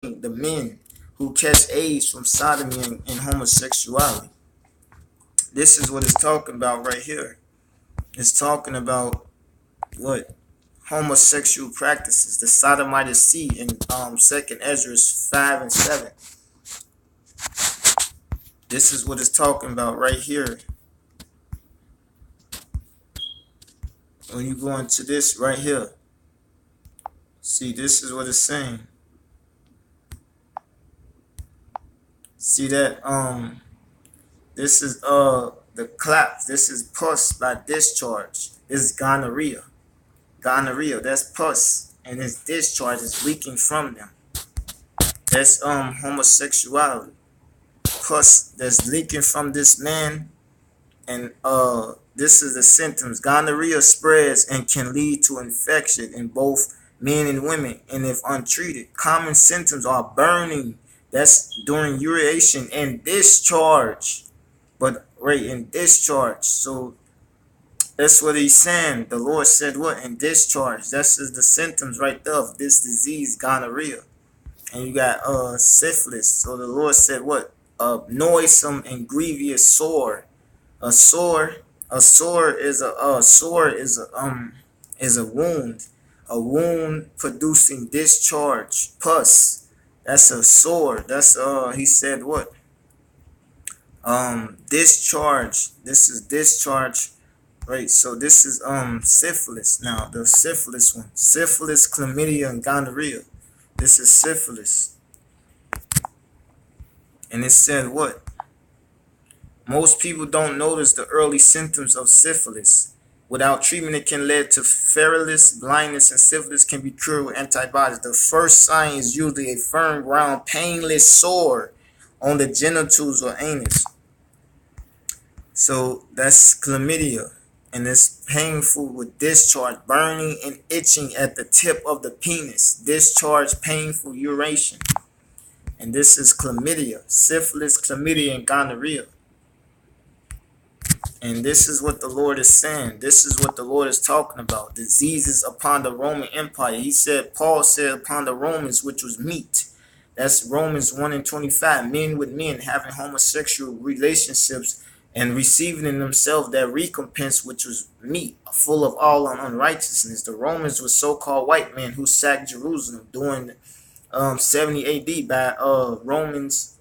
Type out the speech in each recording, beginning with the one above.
the men who catch AIDS from sodomy and homosexuality. This is what it's talking about right here. It's talking about what homosexual practices, the sodomite seed in Second Ezra 5 and 7. This is what it's talking about right here. When you go into this right here, see, this is what it's saying. See that this is the claps. This is pus by discharge. This is gonorrhea. Gonorrhea, that's pus, and this discharge is leaking from them. That's homosexuality. Pus that's leaking from this man, and this is the symptoms. Gonorrhea spreads and can lead to infection in both men and women, and if untreated, common symptoms are burning. That's during urination and discharge. But right, in discharge. So that's what he's saying. The Lord said what? In discharge. That's just the symptoms right there of this disease, gonorrhea. And you got syphilis. So the Lord said what? A noisome and grievous sore. A sore is a wound. A wound producing discharge. Pus. That's a sore. That's he said what? Discharge. This is discharge. Right, so this is syphilis. Now the syphilis one. Syphilis, chlamydia, and gonorrhea. This is syphilis. And it said what? Most people don't notice the early symptoms of syphilis. Without treatment, it can lead to syphilis, blindness, and syphilis can be cured with antibiotics. The first sign is usually a firm, round, painless sore on the genitals or anus. So that's chlamydia. And it's painful with discharge, burning and itching at the tip of the penis. Discharge, painful urination. And this is chlamydia, syphilis, chlamydia, and gonorrhea. And this is what the Lord is saying. This is what the Lord is talking about. Diseases upon the Roman Empire. He said, Paul said, upon the Romans, which was meat. That's Romans 1:25. Men with men having homosexual relationships and receiving in themselves that recompense, which was meat, full of all unrighteousness. The Romans were so-called white men who sacked Jerusalem during 70 AD by Romans,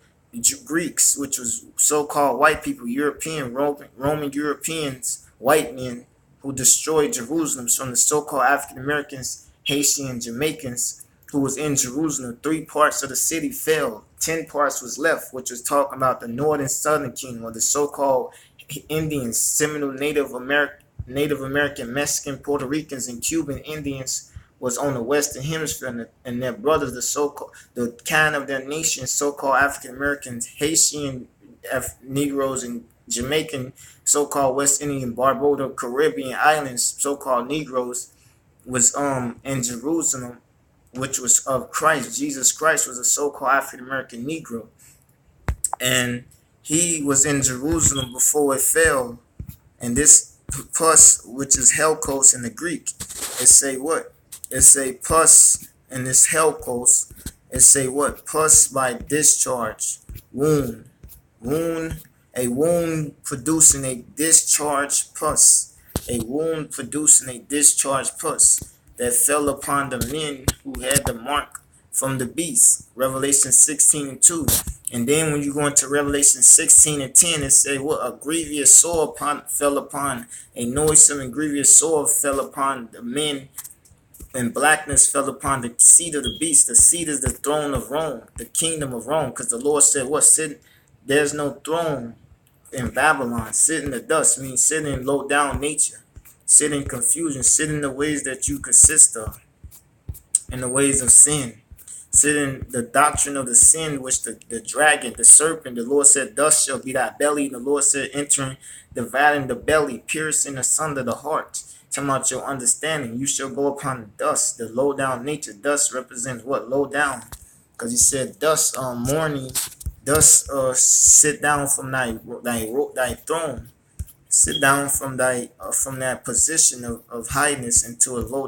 Greeks, which was so-called white people, Roman Europeans, white men who destroyed Jerusalem from the so-called African Americans, Haitian, Jamaicans who was in Jerusalem. 3 parts of the city fell. 10 parts was left, which was talking about the northern southern kingdom, or the so-called Indians, Seminole Native American, Mexican, Puerto Ricans, and Cuban Indians was on the western hemisphere, and their brothers, the kind of their nation, so-called African Americans, Haitian Negroes, and Jamaican, so-called West Indian, Barbuda, Caribbean islands, so-called Negroes, was in Jerusalem, which was of Christ. Jesus Christ was a so-called African American Negro, and he was in Jerusalem before it fell. And this pus, which is helkos in the Greek, it say what? It say pus, and this helkos, it say what? Pus by discharge, wound, a wound producing a discharge pus, a wound producing a discharge pus that fell upon the men who had the mark from the beast. Revelation 16:2. And then when you go into Revelation 16:10, it say what? A grievous sore fell upon, a noisome and grievous sore fell upon the men, and blackness fell upon the seat of the beast. The seat is the throne of Rome, the kingdom of Rome, because the Lord said what? There's no throne in Babylon. Sit in the dust means sit in low down nature. Sit in confusion. Sit in the ways that you consist of, in the ways of sin. Sit in the doctrine of the sin, which the dragon, the serpent, the Lord said, thus shall be thy belly. And the Lord said, entering, dividing the belly, piercing asunder the heart. Talking about your understanding. You shall go upon the dust, the low down nature. Dust represents what? Low down. Because he said, dust morning, dust sit down from thy throne. Sit down from that position of highness into a low